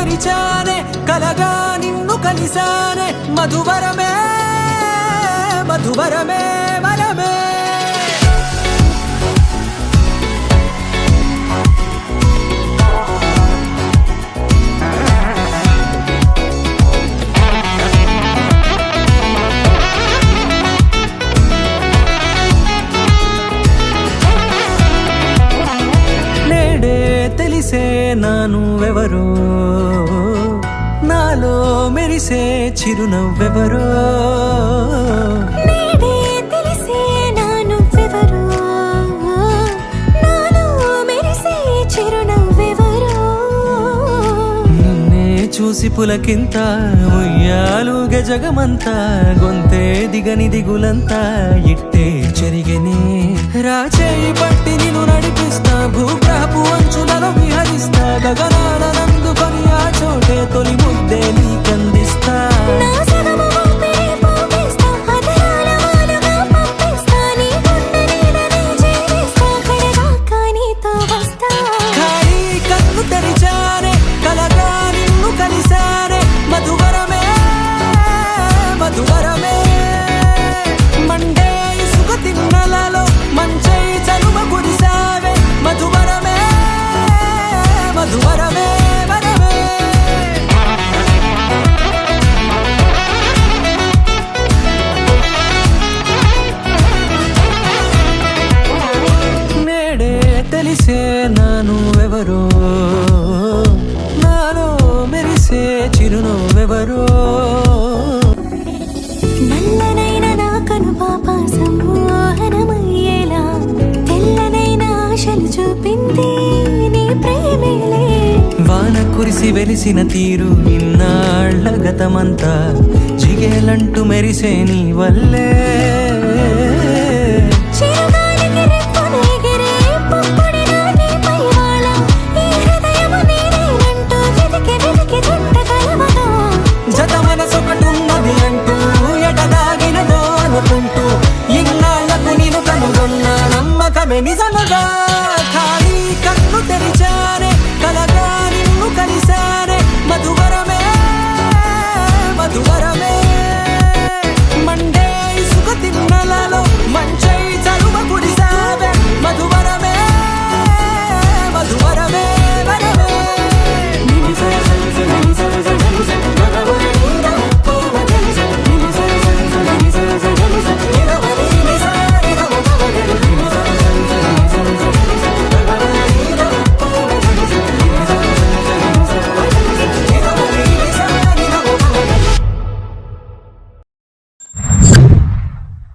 తెరిచానే కలగా నిన్ను కలిసానే మధువరమే మధువరమే వరమే తెలిసే నానువెవరో నాలో మెరిసే చిరునవ్వెవరో నేడే తెలిసే నానువెవరో నాలో మెరిసే చిరునవ్వెవరో నిన్నే చూసి పులకింత ఉయ్యాలుగ జగమంతా గొంతే దిగని దిగులంతా ఇట్టే చెరిగనే రాచేయి పట్టి నిన్ను నడిపిస్తా భూగ్రహపు అంచులలో విహరిస్తా గగనాల నందుకొని ఆ చోటే తొలి ముద్దే నీకందిస్తా నా సగము ఊపిరి పోగేస్తా అదరాల వాలుగా పంపిస్తా నీ గుండె నీడనే చేరిస్తా కడదాకా నీతో వస్తా ఖాళీ కన్ను తెరిచానే కలగా నిన్ను కలిసానే మధువరమే మధువరమే మండే ఇసుక తిన్నలలో మంచై చలువ కురిసావే మధువరమే మధువరమే వరమే నేడే తెలిసే నానువెవరో నాలో మెరిసే చిరునవ్వెవరో నల్లనైన నా కనుపాప సమ్మోహనమయ్యేలా తెల్లనైన ఆశలు చూపింది నీ ప్రేమేలే వాన కురిసి వెలిసిన తీరు ఇన్నాళ్ల గతమంతా జిగేలంటూ మెరిసే నీ వల్లే చిరుగాలికి రెప్పున ఎగిరే పుప్పొడిన నీపై వాళ ఈ హృదయము నీదేనంటూ వెతికి వెతికి చుట్టగలవగా జత మనసొకటున్నది అంటూ ఎటదాగినదో అనుకుంటూ ఇన్నాళ్లకు నేను కనుగొన్న నమ్మకమే నిజముగా